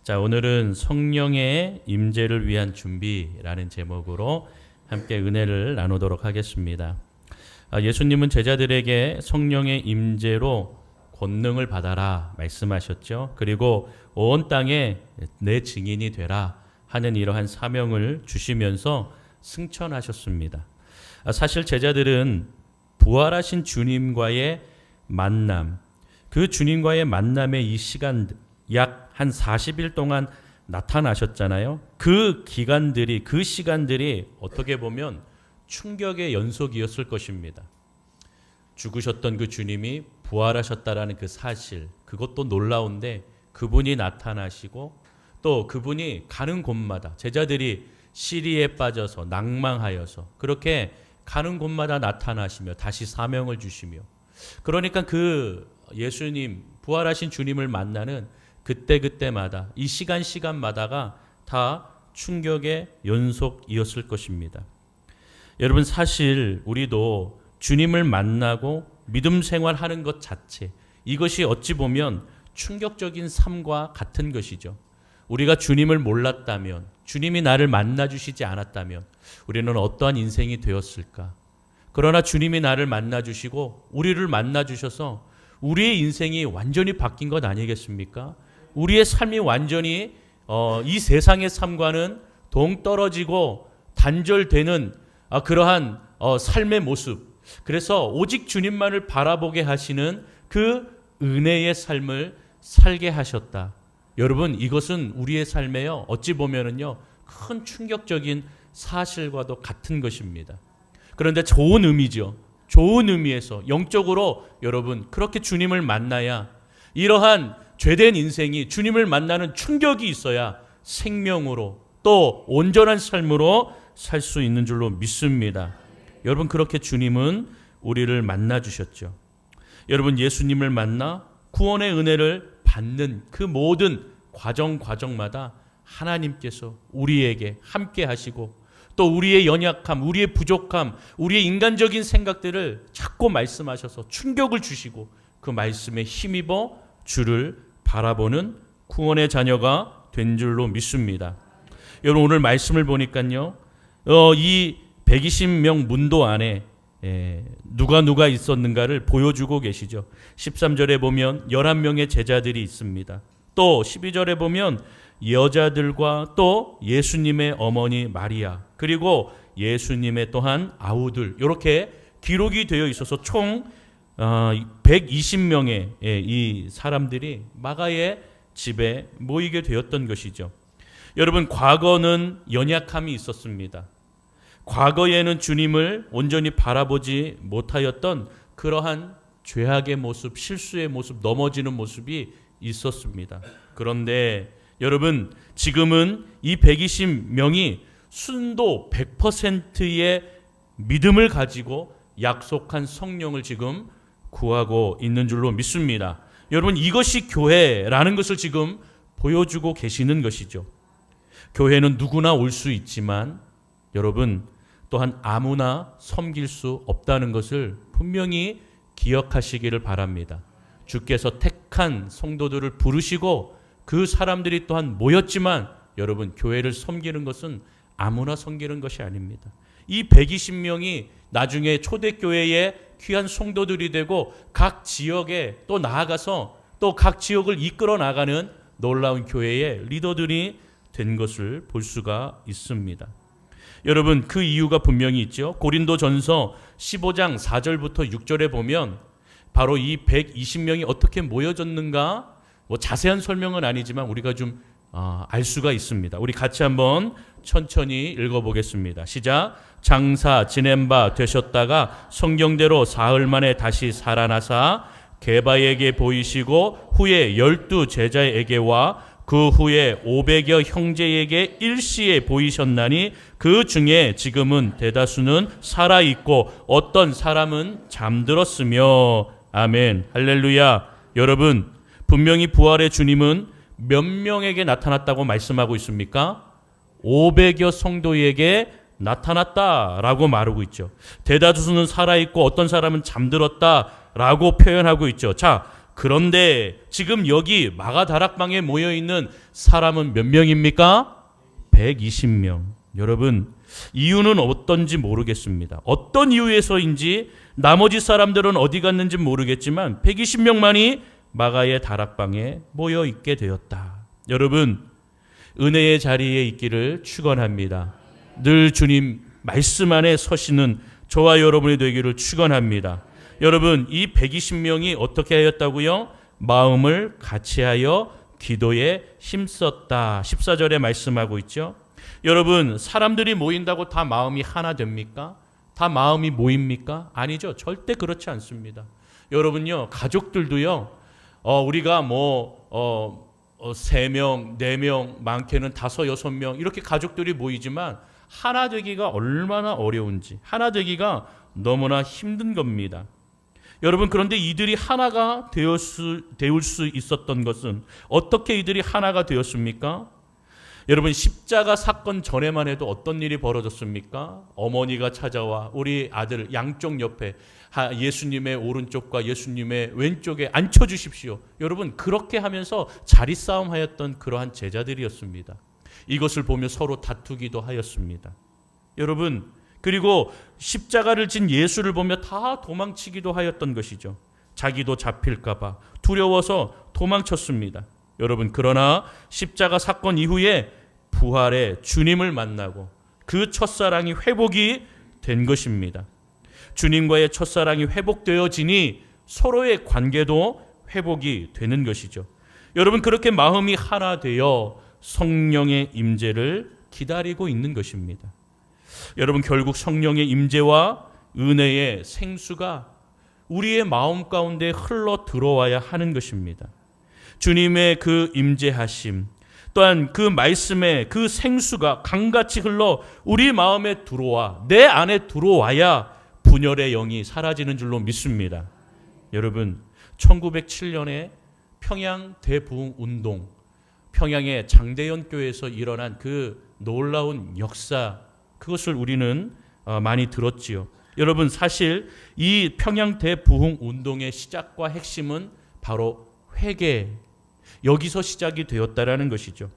자, 오늘은 성령의 임재를 위한 준비라는 제목으로 함께 은혜를 나누도록 하겠습니다. 예수님은 제자들에게 성령의 임재로 권능을 받아라 말씀하셨죠. 그리고 온 땅에 내 증인이 되라 하는 이러한 사명을 주시면서 승천하셨습니다. 사실 제자들은 부활하신 주님과의 만남, 그 주님과의 만남의 이 시간 약 한 40일 동안 나타나셨잖아요. 그 기간들이, 그 시간들이 어떻게 보면 충격의 연속이었을 것입니다. 죽으셨던 그 주님이 부활하셨다라는 그 사실, 그것도 놀라운데 그분이 나타나시고 또 그분이 가는 곳마다 제자들이 시리에 빠져서 낭망하여서 그렇게 가는 곳마다 나타나시며 다시 사명을 주시며, 그러니까 그 예수님, 부활하신 주님을 만나는 그때마다 이 시간마다가 다 충격의 연속이었을 것입니다. 여러분, 사실 우리도 주님을 만나고 믿음 생활하는 것 자체, 이것이 어찌 보면 충격적인 삶과 같은 것이죠. 우리가 주님을 몰랐다면, 주님이 나를 만나주시지 않았다면 우리는 어떠한 인생이 되었을까? 그러나 주님이 나를 만나주시고 우리를 만나주셔서 우리의 인생이 완전히 바뀐 것 아니겠습니까? 우리의 삶이 완전히 이 세상의 삶과는 동떨어지고 단절되는 그러한 삶의 모습, 그래서 오직 주님만을 바라보게 하시는 그 은혜의 삶을 살게 하셨다. 여러분, 이것은 우리의 삶에요, 어찌 보면은요, 큰 충격적인 사실과도 같은 것입니다. 그런데 좋은 의미죠. 좋은 의미에서 영적으로 여러분, 그렇게 주님을 만나야, 이러한 죄된 인생이 주님을 만나는 충격이 있어야 생명으로 또 온전한 삶으로 살 수 있는 줄로 믿습니다. 여러분, 그렇게 주님은 우리를 만나 주셨죠. 여러분, 예수님을 만나 구원의 은혜를 받는 그 모든 과정마다 하나님께서 우리에게 함께 하시고 또 우리의 연약함, 우리의 부족함, 우리의 인간적인 생각들을 자꾸 말씀하셔서 충격을 주시고 그 말씀에 힘입어 주를 바라보는 구원의 자녀가 된 줄로 믿습니다. 여러분, 오늘 말씀을 보니까요, 이 120명 문도 안에 누가 있었는가를 보여주고 계시죠. 13절에 보면 11명의 제자들이 있습니다. 또 12절에 보면 여자들과 또 예수님의 어머니 마리아, 그리고 예수님의 또한 아우들, 이렇게 기록이 되어 있어서 총 120명의 이 사람들이 마가의 집에 모이게 되었던 것이죠. 여러분, 과거는 연약함이 있었습니다. 과거에는 주님을 온전히 바라보지 못하였던 그러한 죄악의 모습, 실수의 모습, 넘어지는 모습이 있었습니다. 그런데 여러분, 지금은 이 120명이 순도 100%의 믿음을 가지고 약속한 성령을 지금 구하고 있는 줄로 믿습니다. 여러분, 이것이 교회라는 것을 지금 보여주고 계시는 것이죠. 교회는 누구나 올 수 있지만 여러분, 또한 아무나 섬길 수 없다는 것을 분명히 기억하시기를 바랍니다. 주께서 택한 성도들을 부르시고 그 사람들이 또한 모였지만 여러분, 교회를 섬기는 것은 아무나 섬기는 것이 아닙니다. 이 120명이 나중에 초대교회의 귀한 성도들이 되고 각 지역에 또 나아가서 또 각 지역을 이끌어 나가는 놀라운 교회의 리더들이 된 것을 볼 수가 있습니다. 여러분, 그 이유가 분명히 있죠. 고린도전서 15장 4절부터 6절에 보면 바로 이 120명이 어떻게 모여졌는가, 자세한 설명은 아니지만 우리가 좀 알 수가 있습니다. 우리 같이 한번 천천히 읽어보겠습니다. 시작. 장사 지낸 바 되셨다가 성경대로 사흘 만에 다시 살아나사 게바에게 보이시고 후에 12 제자에게와 그 후에 500여 형제에게 일시에 보이셨나니 그 중에 지금은 대다수는 살아있고 어떤 사람은 잠들었으며. 아멘, 할렐루야. 여러분, 분명히 부활의 주님은 몇 명에게 나타났다고 말씀하고 있습니까? 500여 성도에게 나타났다라고 말하고 있죠. 대다수는 살아있고 어떤 사람은 잠들었다라고 표현하고 있죠. 자, 그런데 지금 여기 마가다락방에 모여 있는 사람은 몇 명입니까? 120명. 여러분, 이유는 어떤지 모르겠습니다. 어떤 이유에서인지 나머지 사람들은 어디 갔는지 모르겠지만 120명만이 마가의 다락방에 모여 있게 되었다. 여러분, 은혜의 자리에 있기를 축원합니다. 늘 주님 말씀 안에 서시는 저와 여러분이 되기를 축원합니다. 여러분, 이 120명이 어떻게 하였다고요? 마음을 같이하여 기도에 힘썼다. 14절에 말씀하고 있죠. 여러분, 사람들이 모인다고 다 마음이 하나 됩니까? 다 마음이 모입니까? 아니죠. 절대 그렇지 않습니다. 여러분요, 가족들도요, 우리가 3명, 4명, 많게는 5, 6명 이렇게 가족들이 모이지만 하나 되기가 얼마나 어려운지, 하나 되기가 너무나 힘든 겁니다. 여러분, 그런데 이들이 하나가 되올 수 있었던 것은 어떻게 이들이 하나가 되었습니까? 여러분, 십자가 사건 전에만 해도 어떤 일이 벌어졌습니까? 어머니가 찾아와 우리 아들 양쪽 옆에 예수님의 오른쪽과 예수님의 왼쪽에 앉혀주십시오. 여러분, 그렇게 하면서 자리싸움 하였던 그러한 제자들이었습니다. 이것을 보며 서로 다투기도 하였습니다. 여러분, 그리고 십자가를 진 예수를 보며 다 도망치기도 하였던 것이죠. 자기도 잡힐까 봐 두려워서 도망쳤습니다. 여러분, 그러나 십자가 사건 이후에 부활의 주님을 만나고 그 첫사랑이 회복이 된 것입니다. 주님과의 첫사랑이 회복되어지니 서로의 관계도 회복이 되는 것이죠. 여러분, 그렇게 마음이 하나 되어 성령의 임재를 기다리고 있는 것입니다. 여러분, 결국 성령의 임재와 은혜의 생수가 우리의 마음 가운데 흘러 들어와야 하는 것입니다. 주님의 그 임재하심, 또한 그 말씀의 그 생수가 강같이 흘러 우리 마음에 들어와 내 안에 들어와야 분열의 영이 사라지는 줄로 믿습니다. 여러분, 1907년에 평양 대부흥 운동, 평양의 장대현 교회에서 일어난 그 놀라운 역사, 그것을 우리는 많이 들었지요. 여러분, 사실 이 평양 대부흥 운동의 시작과 핵심은 바로 회개, 여기서 시작이 되었다라는 것이죠.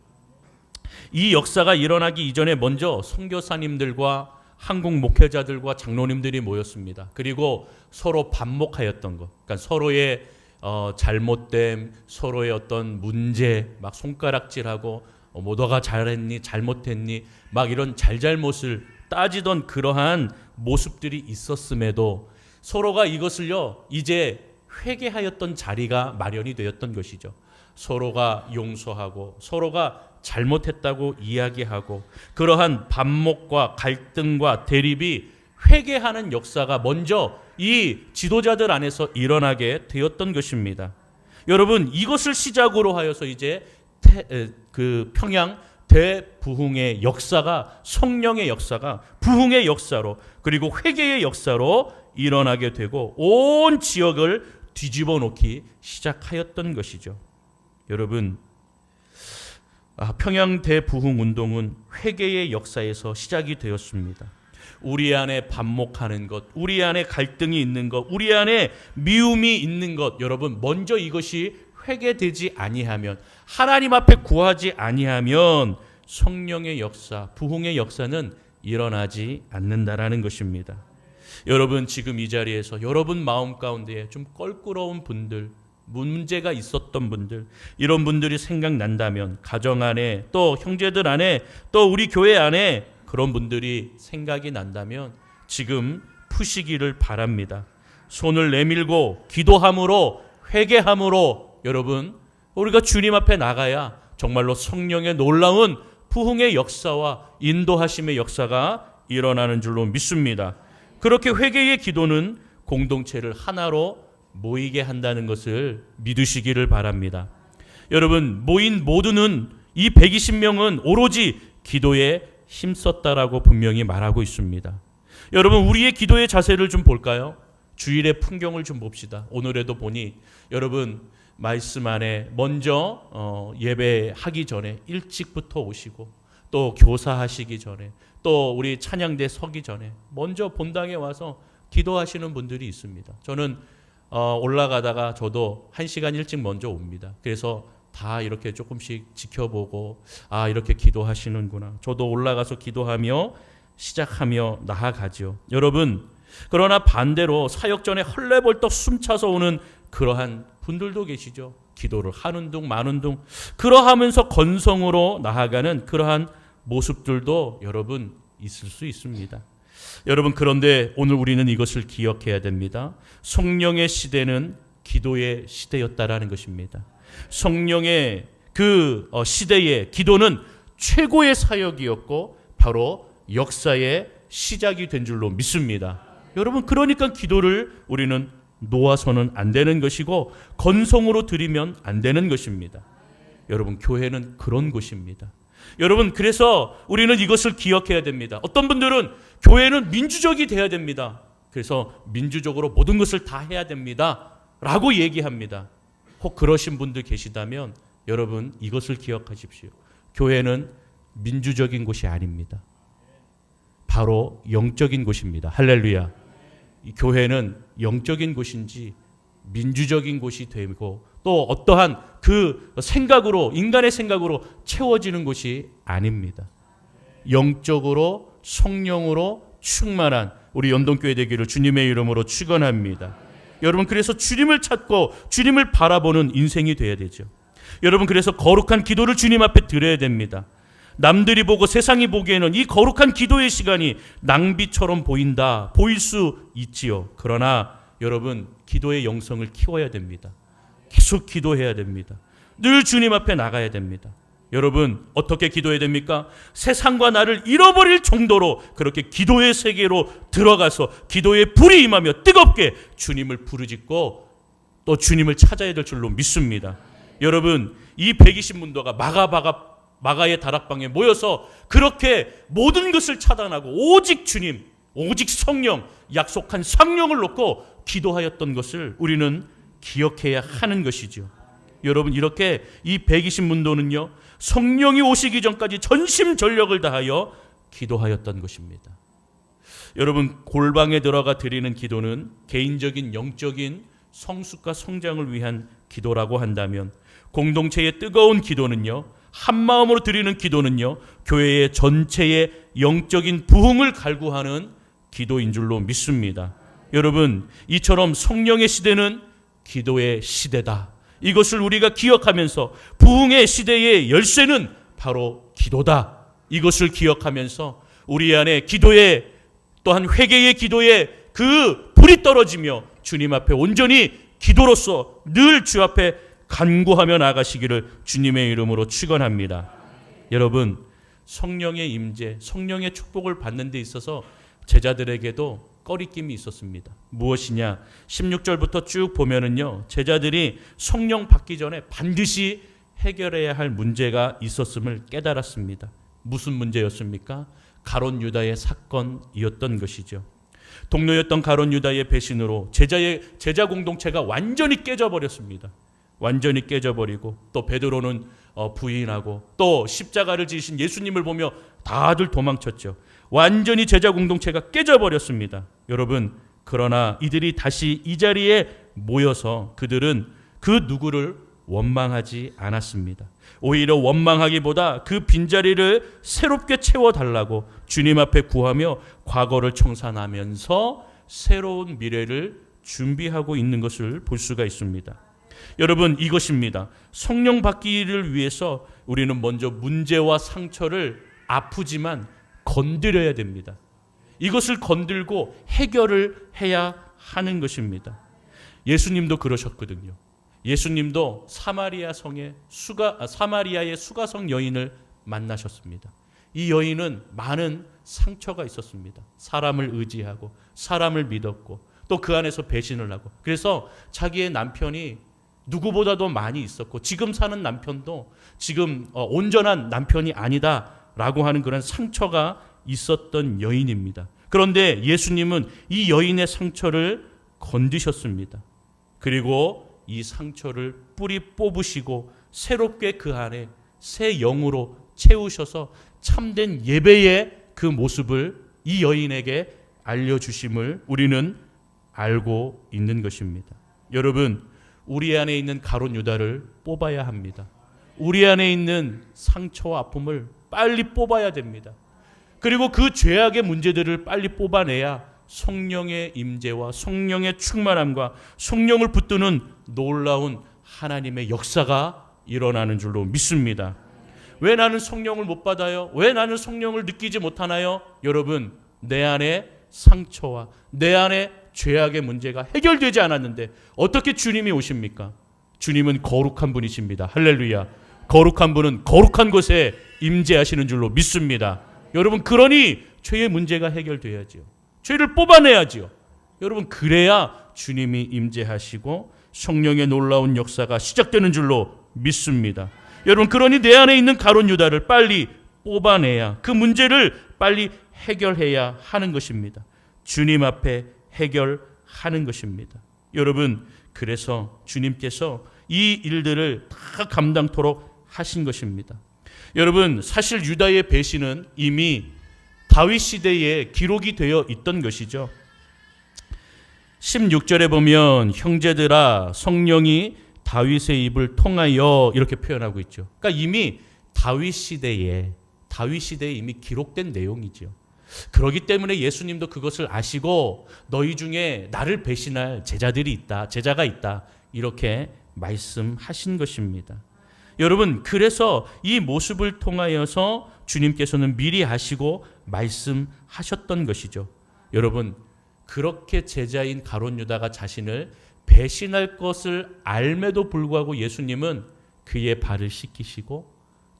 이 역사가 일어나기 이전에 먼저 선교사님들과 한국 목회자들과 장로님들이 모였습니다. 그리고 서로 반목하였던 것, 그러니까 서로의 잘못됨, 서로의 어떤 문제, 막 손가락질하고 뭐 너가 잘했니, 잘못했니, 막 이런 잘잘못을 따지던 그러한 모습들이 있었음에도 서로가 이것을요, 이제 회개하였던 자리가 마련이 되었던 것이죠. 서로가 용서하고 서로가 잘못했다고 이야기하고 그러한 반목과 갈등과 대립이 회개하는 역사가 먼저 이 지도자들 안에서 일어나게 되었던 것입니다. 여러분, 이것을 시작으로 하여서 이제 그 평양 대부흥의 역사가, 성령의 역사가 부흥의 역사로, 그리고 회개의 역사로 일어나게 되고 온 지역을 뒤집어 놓기 시작하였던 것이죠. 여러분, 평양 대부흥 운동은 회개의 역사에서 시작이 되었습니다. 우리 안에 반목하는 것, 우리 안에 갈등이 있는 것, 우리 안에 미움이 있는 것, 여러분, 먼저 이것이 회개되지 아니하면, 하나님 앞에 구하지 아니하면 성령의 역사, 부흥의 역사는 일어나지 않는다라는 것입니다. 여러분, 지금 이 자리에서 여러분 마음 가운데 좀 껄끄러운 분들, 문제가 있었던 분들, 이런 분들이 생각난다면, 가정 안에, 또 형제들 안에, 또 우리 교회 안에 그런 분들이 생각이 난다면 지금 푸시기를 바랍니다. 손을 내밀고 기도함으로, 회개함으로 여러분, 우리가 주님 앞에 나가야 정말로 성령의 놀라운 부흥의 역사와 인도하심의 역사가 일어나는 줄로 믿습니다. 그렇게 회개의 기도는 공동체를 하나로 모이게 한다는 것을 믿으시기를 바랍니다. 여러분, 모인 모두는, 이 120명은 오로지 기도에 힘썼다라고 분명히 말하고 있습니다. 여러분, 우리의 기도의 자세를 좀 볼까요? 주일의 풍경을 좀 봅시다. 오늘에도 보니 여러분, 말씀 안에 먼저 예배하기 전에 일찍부터 오시고, 또 교사하시기 전에, 또 우리 찬양대 서기 전에 먼저 본당에 와서 기도하시는 분들이 있습니다. 저는 올라가다가 저도 1시간 일찍 먼저 옵니다. 그래서 다 이렇게 조금씩 지켜보고 이렇게 기도하시는구나. 저도 올라가서 기도하며 시작하며 나아가죠. 여러분, 그러나 반대로 사역 전에 헐레벌떡 숨차서 오는 그러한 분들도 계시죠. 기도를 하는 둥 마는 둥 그러하면서 건성으로 나아가는 그러한 모습들도 여러분 있을 수 있습니다. 여러분, 그런데 오늘 우리는 이것을 기억해야 됩니다. 성령의 시대는 기도의 시대였다라는 것입니다. 성령의 그 시대의 기도는 최고의 사역이었고 바로 역사의 시작이 된 줄로 믿습니다. 여러분, 그러니까 기도를 우리는 놓아서는 안 되는 것이고 건성으로 드리면 안 되는 것입니다. 여러분, 교회는 그런 곳입니다. 여러분, 그래서 우리는 이것을 기억해야 됩니다. 어떤 분들은 교회는 민주적이 돼야 됩니다. 그래서 민주적으로 모든 것을 다 해야 됩니다 라고 얘기합니다. 혹 그러신 분들 계시다면 여러분, 이것을 기억하십시오. 교회는 민주적인 곳이 아닙니다. 바로 영적인 곳입니다. 할렐루야. 이 교회는 영적인 곳인지 민주적인 곳이 되고 또 어떠한 그 생각으로, 인간의 생각으로 채워지는 곳이 아닙니다. 영적으로 성령으로 충만한 우리 연동교회 되기를 주님의 이름으로 축원합니다. 여러분, 그래서 주님을 찾고 주님을 바라보는 인생이 되어야 되죠. 여러분, 그래서 거룩한 기도를 주님 앞에 드려야 됩니다. 남들이 보고 세상이 보기에는 이 거룩한 기도의 시간이 낭비처럼 보일 수 있지요. 그러나 여러분, 기도의 영성을 키워야 됩니다. 계속 기도해야 됩니다. 늘 주님 앞에 나가야 됩니다. 여러분, 어떻게 기도해야 됩니까? 세상과 나를 잃어버릴 정도로 그렇게 기도의 세계로 들어가서 기도의 불이 임하며 뜨겁게 주님을 부르짖고 또 주님을 찾아야 될 줄로 믿습니다. 여러분, 이 120문도가 마가의 다락방에 모여서 그렇게 모든 것을 차단하고 오직 주님, 오직 성령, 약속한 성령을 놓고 기도하였던 것을 우리는 기억해야 하는 것이죠. 여러분, 이렇게 이 120문도는요 성령이 오시기 전까지 전심전력을 다하여 기도하였던 것입니다. 여러분, 골방에 들어가 드리는 기도는 개인적인 영적인 성숙과 성장을 위한 기도라고 한다면, 공동체의 뜨거운 기도는요, 한마음으로 드리는 기도는요, 교회의 전체의 영적인 부흥을 갈구하는 기도인 줄로 믿습니다. 여러분, 이처럼 성령의 시대는 기도의 시대다. 이것을 우리가 기억하면서 부흥의 시대의 열쇠는 바로 기도다. 이것을 기억하면서 우리 안에 기도의, 또한 회개의 기도에 그 불이 떨어지며 주님 앞에 온전히 기도로서 늘 주 앞에 간구하며 나가시기를 주님의 이름으로 축원합니다. 여러분, 성령의 임재, 성령의 축복을 받는 데 있어서 제자들에게도 꺼리낌이 있었습니다. 무엇이냐? 16절부터 쭉 보면은요, 제자들이 성령 받기 전에 반드시 해결해야 할 문제가 있었음을 깨달았습니다. 무슨 문제였습니까? 가룟 유다의 사건이었던 것이죠. 동료였던 가룟 유다의 배신으로 제자 공동체가 완전히 깨져버렸습니다. 완전히 깨져버리고 또 베드로는 부인하고 또 십자가를 지신 예수님을 보며 다들 도망쳤죠. 완전히 제자 공동체가 깨져버렸습니다. 여러분, 그러나 이들이 다시 이 자리에 모여서 그들은 그 누구를 원망하지 않았습니다. 오히려 원망하기보다 그 빈자리를 새롭게 채워달라고 주님 앞에 구하며 과거를 청산하면서 새로운 미래를 준비하고 있는 것을 볼 수가 있습니다. 여러분, 이것입니다. 성령 받기를 위해서 우리는 먼저 문제와 상처를 아프지만 건드려야 됩니다. 이것을 건들고 해결을 해야 하는 것입니다. 예수님도 그러셨거든요. 예수님도 사마리아의 수가성 여인을 만나셨습니다. 이 여인은 많은 상처가 있었습니다. 사람을 의지하고 사람을 믿었고 또 그 안에서 배신을 하고, 그래서 자기의 남편이 누구보다도 많이 있었고 지금 사는 남편도 지금 온전한 남편이 아니다라고 하는 그런 상처가 있었던 여인입니다. 그런데 예수님은 이 여인의 상처를 건드셨습니다. 그리고 이 상처를 뿌리 뽑으시고 새롭게 그 안에 새 영으로 채우셔서 참된 예배의 그 모습을 이 여인에게 알려주심을 우리는 알고 있는 것입니다. 여러분, 우리 안에 있는 가룟 유다를 뽑아야 합니다. 우리 안에 있는 상처와 아픔을 빨리 뽑아야 됩니다. 그리고 그 죄악의 문제들을 빨리 뽑아내야 성령의 임재와 성령의 충만함과 성령을 붙드는 놀라운 하나님의 역사가 일어나는 줄로 믿습니다. 왜 나는 성령을 못 받아요? 왜 나는 성령을 느끼지 못하나요? 여러분, 내 안에 상처와 내 안에 죄악의 문제가 해결되지 않았는데 어떻게 주님이 오십니까? 주님은 거룩한 분이십니다. 할렐루야. 거룩한 분은 거룩한 곳에 임재하시는 줄로 믿습니다. 여러분, 그러니 죄의 문제가 해결돼야지요. 죄를 뽑아내야지요. 여러분, 그래야 주님이 임재하시고 성령의 놀라운 역사가 시작되는 줄로 믿습니다. 여러분, 그러니 내 안에 있는 가룟 유다를 빨리 뽑아내야, 그 문제를 빨리 해결해야 하는 것입니다. 주님 앞에 해결하는 것입니다. 여러분, 그래서 주님께서 이 일들을 다 감당토록 하신 것입니다. 여러분, 사실 유다의 배신은 이미 다윗 시대에 기록이 되어 있던 것이죠. 16절에 보면 형제들아 성령이 다윗의 입을 통하여 이렇게 표현하고 있죠. 그러니까 이미 다윗 시대에 이미 기록된 내용이죠. 그렇기 때문에 예수님도 그것을 아시고 너희 중에 나를 배신할 제자가 있다 이렇게 말씀하신 것입니다. 여러분, 그래서 이 모습을 통하여서 주님께서는 미리 아시고 말씀하셨던 것이죠. 여러분, 그렇게 제자인 가룟 유다가 자신을 배신할 것을 알매도 불구하고 예수님은 그의 발을 씻기시고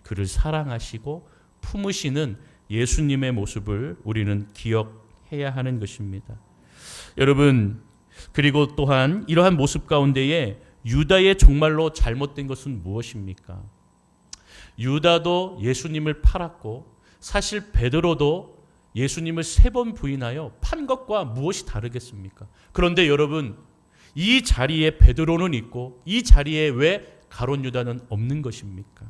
그를 사랑하시고 품으시는 예수님의 모습을 우리는 기억해야 하는 것입니다. 여러분, 그리고 또한 이러한 모습 가운데에 유다의 정말로 잘못된 것은 무엇입니까? 유다도 예수님을 팔았고 사실 베드로도 예수님을 3번 부인하여 판 것과 무엇이 다르겠습니까? 그런데 여러분, 이 자리에 베드로는 있고 이 자리에 왜 가룟 유다는 없는 것입니까?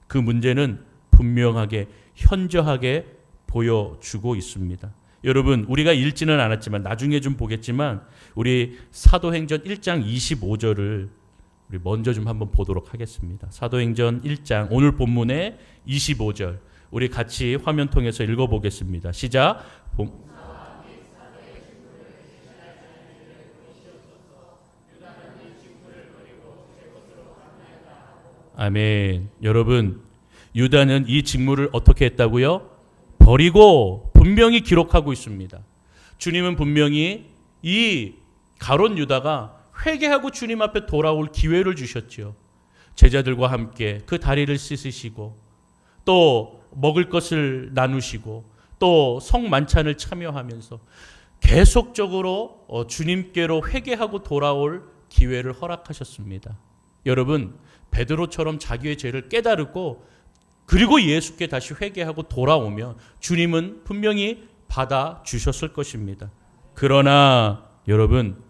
그 문제는 분명하게 현저하게 보여주고 있습니다. 여러분, 우리가 읽지는 않았지만 나중에 좀 보겠지만 우리 사도행전 1장 25절을 우리 먼저 좀 한번 보도록 하겠습니다. 사도행전 1장 오늘 본문의 25절 우리 같이 화면 통해서 읽어보겠습니다. 시작. 아멘. 여러분, 유다는 이 직무를 어떻게 했다고요? 버리고 분명히 기록하고 있습니다. 주님은 분명히 이 가룟 유다가 회개하고 주님 앞에 돌아올 기회를 주셨죠. 제자들과 함께 그 다리를 씻으시고 또 먹을 것을 나누시고 또 성만찬을 참여하면서 계속적으로 주님께로 회개하고 돌아올 기회를 허락하셨습니다. 여러분, 베드로처럼 자기의 죄를 깨달고 그리고 예수께 다시 회개하고 돌아오면 주님은 분명히 받아주셨을 것입니다. 그러나 여러분,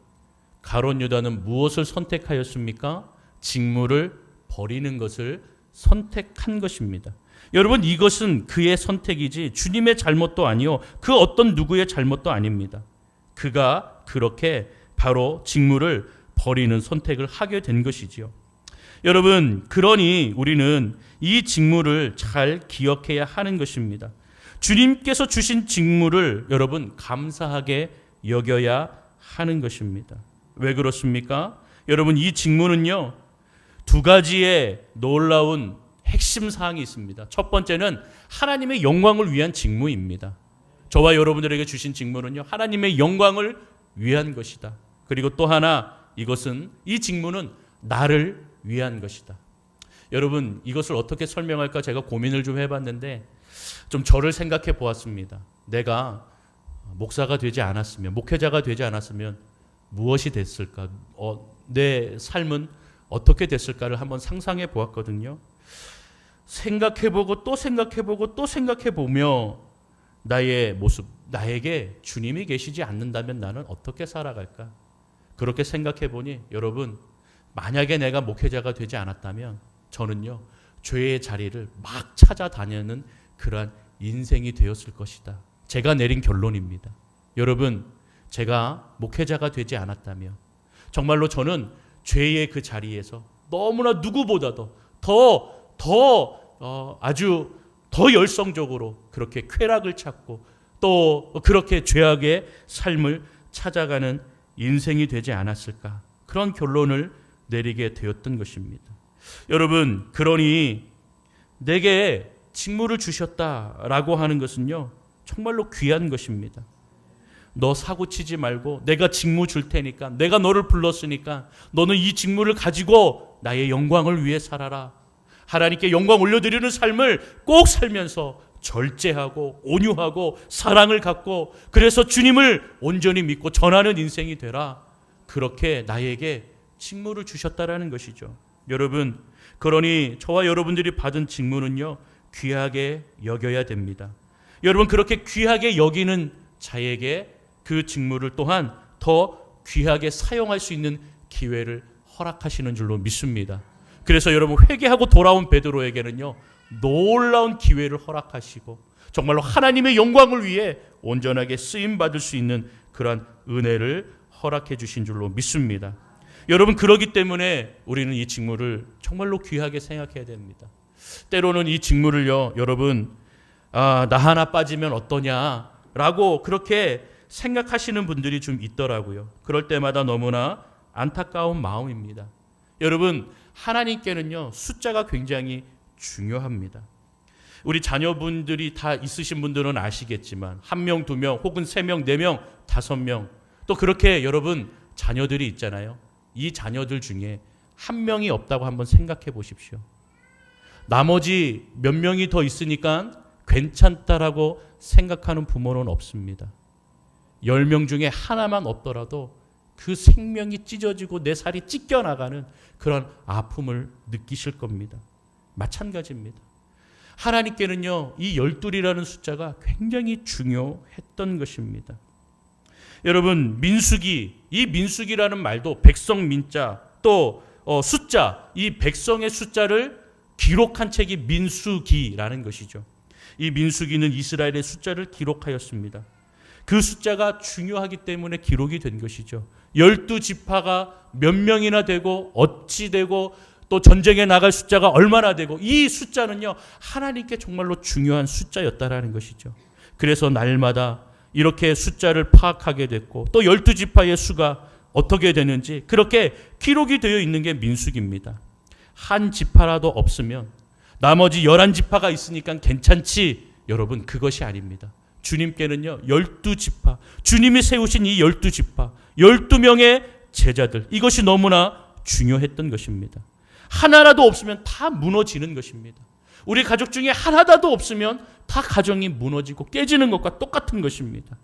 가룟 유다는 무엇을 선택하였습니까? 직무를 버리는 것을 선택한 것입니다. 여러분, 이것은 그의 선택이지 주님의 잘못도 아니요 그 어떤 누구의 잘못도 아닙니다. 그가 그렇게 바로 직무를 버리는 선택을 하게 된 것이지요. 여러분, 그러니 우리는 이 직무를 잘 기억해야 하는 것입니다. 주님께서 주신 직무를 여러분 감사하게 여겨야 하는 것입니다. 왜 그렇습니까? 여러분, 이 직무는요 2가지의 놀라운 핵심 사항이 있습니다. 첫 번째는 하나님의 영광을 위한 직무입니다. 저와 여러분들에게 주신 직무는요 하나님의 영광을 위한 것이다. 그리고 또 하나, 이 직무는 나를 위한 것이다. 여러분, 이것을 어떻게 설명할까 제가 고민을 좀 해봤는데 좀 저를 생각해 보았습니다. 내가 목사가 되지 않았으면, 목회자가 되지 않았으면 무엇이 됐을까? 내 삶은 어떻게 됐을까를 한번 상상해 보았거든요. 생각해보고 또 생각해보고 또 생각해보며 나의 모습, 나에게 주님이 계시지 않는다면 나는 어떻게 살아갈까? 그렇게 생각해보니 여러분, 만약에 내가 목회자가 되지 않았다면 저는요 죄의 자리를 막 찾아다니는 그러한 인생이 되었을 것이다. 제가 내린 결론입니다. 여러분, 제가 목회자가 되지 않았다면 정말로 저는 죄의 그 자리에서 너무나 누구보다도 아주 더 열성적으로 그렇게 쾌락을 찾고 또 그렇게 죄악의 삶을 찾아가는 인생이 되지 않았을까, 그런 결론을 내리게 되었던 것입니다. 여러분, 그러니 내게 직무를 주셨다라고 하는 것은요, 정말로 귀한 것입니다. 너 사고 치지 말고 내가 직무 줄 테니까, 내가 너를 불렀으니까 너는 이 직무를 가지고 나의 영광을 위해 살아라. 하나님께 영광 올려드리는 삶을 꼭 살면서 절제하고 온유하고 사랑을 갖고, 그래서 주님을 온전히 믿고 전하는 인생이 되라. 그렇게 나에게 직무를 주셨다라는 것이죠. 여러분, 그러니 저와 여러분들이 받은 직무는요, 귀하게 여겨야 됩니다. 여러분, 그렇게 귀하게 여기는 자에게 그 직무를 또한 더 귀하게 사용할 수 있는 기회를 허락하시는 줄로 믿습니다. 그래서 여러분, 회개하고 돌아온 베드로에게는요, 놀라운 기회를 허락하시고 정말로 하나님의 영광을 위해 온전하게 쓰임받을 수 있는 그러한 은혜를 허락해 주신 줄로 믿습니다. 여러분, 그러기 때문에 우리는 이 직무를 정말로 귀하게 생각해야 됩니다. 때로는 이 직무를요, 여러분, 나 하나 빠지면 어떠냐라고 그렇게 생각하시는 분들이 좀 있더라고요. 그럴 때마다 너무나 안타까운 마음입니다. 여러분, 하나님께는요, 숫자가 굉장히 중요합니다. 우리 자녀분들이 다 있으신 분들은 아시겠지만 1명, 2명, 혹은 3명, 4명, 5명, 또 그렇게 여러분 자녀들이 있잖아요. 이 자녀들 중에 한 명이 없다고 한번 생각해 보십시오. 나머지 몇 명이 더 있으니까 괜찮다라고 생각하는 부모는 없습니다. 10명 중에 하나만 없더라도 그 생명이 찢어지고 내 살이 찢겨나가는 그런 아픔을 느끼실 겁니다. 마찬가지입니다. 하나님께는요, 이 12이라는 숫자가 굉장히 중요했던 것입니다. 여러분, 민수기, 이 민수기라는 말도 백성 민자, 또 숫자, 이 백성의 숫자를 기록한 책이 민수기라는 것이죠. 이 민수기는 이스라엘의 숫자를 기록하였습니다. 그 숫자가 중요하기 때문에 기록이 된 것이죠. 12지파가 몇 명이나 되고 어찌 되고 또 전쟁에 나갈 숫자가 얼마나 되고, 이 숫자는요, 하나님께 정말로 중요한 숫자였다라는 것이죠. 그래서 날마다 이렇게 숫자를 파악하게 됐고, 또 12지파의 수가 어떻게 되는지 그렇게 기록이 되어 있는 게 민수기입니다. 한 지파라도 없으면 나머지 11지파가 있으니까 괜찮지, 여러분, 그것이 아닙니다. 주님께는요, 12지파, 주님이 세우신 이 12지파, 12명의 제자들, 이것이 너무나 중요했던 것입니다. 하나라도 없으면 다 무너지는 것입니다. 우리 가족 중에 하나라도 없으면 다 가정이 무너지고 깨지는 것과 똑같은 것입니다.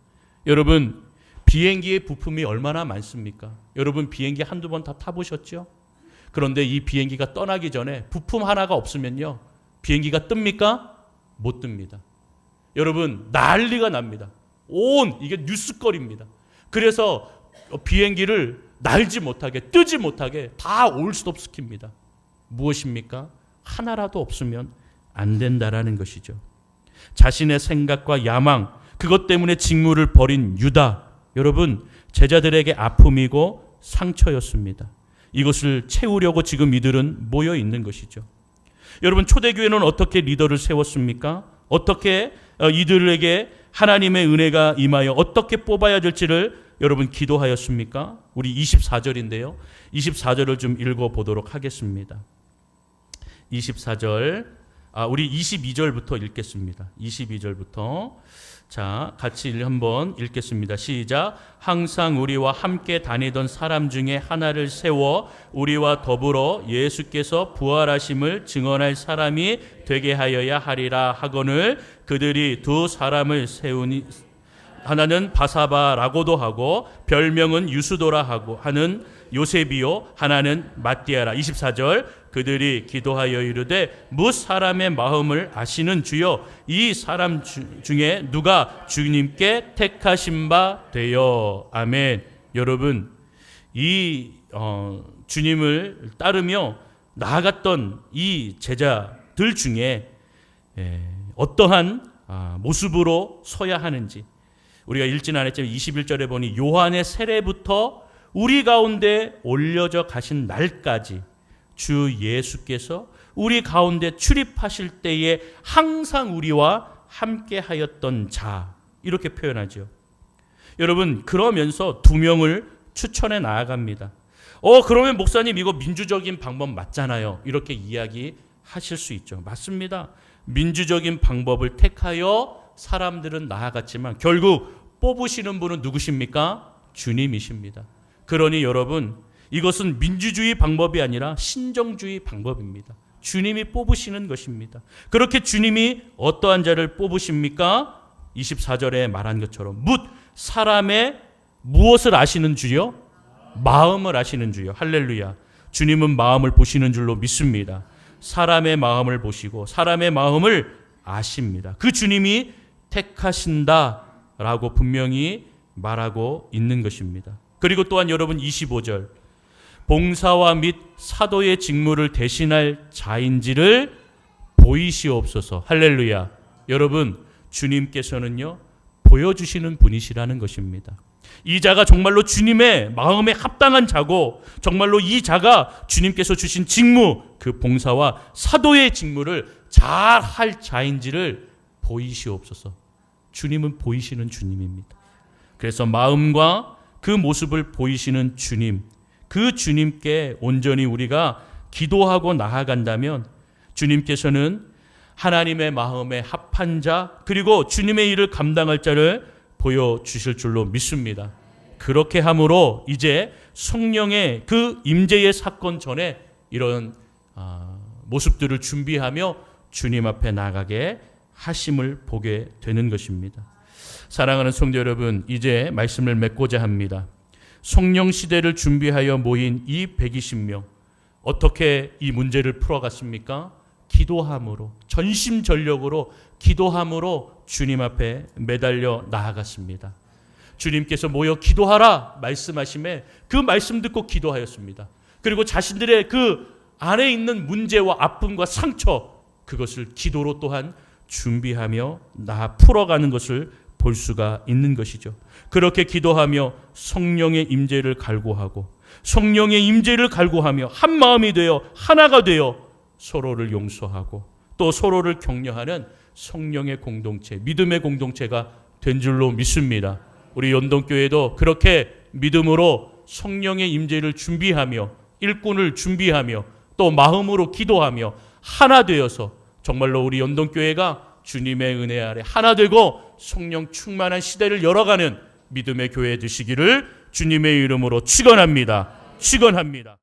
여러분, 비행기의 부품이 얼마나 많습니까? 여러분, 비행기 한두 번 다 타보셨죠? 그런데 이 비행기가 떠나기 전에 부품 하나가 없으면요, 비행기가 뜹니까? 못 뜹니다. 여러분, 난리가 납니다. 이게 뉴스거리입니다. 그래서 비행기를 날지 못하게, 뜨지 못하게 다 올스톱 시킵니다. 무엇입니까? 하나라도 없으면 안 된다라는 것이죠. 자신의 생각과 야망, 그것 때문에 직무를 버린 유다, 여러분, 제자들에게 아픔이고 상처였습니다. 이것을 채우려고 지금 이들은 모여 있는 것이죠. 여러분, 초대교회는 어떻게 리더를 세웠습니까? 어떻게 이들에게 하나님의 은혜가 임하여 어떻게 뽑아야 될지를 여러분 기도하였습니까? 우리 24절인데요. 24절을 좀 읽어보도록 하겠습니다. 24절, 우리 22절부터 읽겠습니다. 22절부터. 자, 같이 한번 읽겠습니다. 시작. 항상 우리와 함께 다니던 사람 중에 하나를 세워 우리와 더불어 예수께서 부활하심을 증언할 사람이 되게 하여야 하리라 하거늘, 그들이 두 사람을 세우니 하나는 바사바라고도 하고 별명은 유수도라 하고 하는 요셉이요, 하나는 마띠아라. 24절, 그들이 기도하여 이르되 뭇 사람의 마음을 아시는 주여, 이 사람 중에 누가 주님께 택하신 바 되어. 아멘. 여러분, 이 주님을 따르며 나아갔던 이 제자들 중에 어떠한 모습으로 서야 하는지, 우리가 읽지는 않았지만 21절에 보니 요한의 세례부터 우리 가운데 올려져 가신 날까지 주 예수께서 우리 가운데 출입하실 때에 항상 우리와 함께 하였던 자, 이렇게 표현하죠. 여러분, 그러면서 두 명을 추천해 나아갑니다. 그러면 목사님 이거 민주적인 방법 맞잖아요. 이렇게 이야기하실 수 있죠. 맞습니다. 민주적인 방법을 택하여 사람들은 나아갔지만 결국 뽑으시는 분은 누구십니까? 주님이십니다. 그러니 여러분, 이것은 민주주의 방법이 아니라 신정주의 방법입니다. 주님이 뽑으시는 것입니다. 그렇게 주님이 어떠한 자를 뽑으십니까? 24절에 말한 것처럼 사람의 무엇을 아시는 주요? 마음을 아시는 주요. 할렐루야. 주님은 마음을 보시는 줄로 믿습니다. 사람의 마음을 보시고 사람의 마음을 아십니다. 그 주님이 택하신다라고 분명히 말하고 있는 것입니다. 그리고 또한 여러분 25절, 봉사와 및 사도의 직무를 대신할 자인지를 보이시옵소서. 할렐루야. 여러분, 주님께서는요 보여주시는 분이시라는 것입니다. 이 자가 정말로 주님의 마음에 합당한 자고 정말로 이 자가 주님께서 주신 직무, 그 봉사와 사도의 직무를 잘 할 자인지를 보이시옵소서. 주님은 보이시는 주님입니다. 그래서 마음과 그 모습을 보이시는 주님, 그 주님께 온전히 우리가 기도하고 나아간다면 주님께서는 하나님의 마음에 합한 자, 그리고 주님의 일을 감당할 자를 보여주실 줄로 믿습니다. 그렇게 함으로 이제 성령의 그 임재의 사건 전에 이런 모습들을 준비하며 주님 앞에 나가게 하심을 보게 되는 것입니다. 사랑하는 성도 여러분, 이제 말씀을 맺고자 합니다. 성령 시대를 준비하여 모인 이 120명, 어떻게 이 문제를 풀어갔습니까? 기도함으로, 전심전력으로 기도함으로 주님 앞에 매달려 나아갔습니다. 주님께서 모여 기도하라 말씀하심에 그 말씀 듣고 기도하였습니다. 그리고 자신들의 그 안에 있는 문제와 아픔과 상처, 그것을 기도로 또한 준비하며 풀어가는 것을 볼 수가 있는 것이죠. 그렇게 기도하며 성령의 임재를 갈구하고 성령의 임재를 갈구하며 한 마음이 되어 하나가 되어 서로를 용서하고 또 서로를 격려하는 성령의 공동체, 믿음의 공동체가 된 줄로 믿습니다. 우리 연동교회도 그렇게 믿음으로 성령의 임재를 준비하며 일꾼을 준비하며 또 마음으로 기도하며 하나 되어서 정말로 우리 연동교회가 주님의 은혜 아래 하나 되고 성령 충만한 시대를 열어가는 믿음의 교회 되시기를 주님의 이름으로 축원합니다. 축원합니다.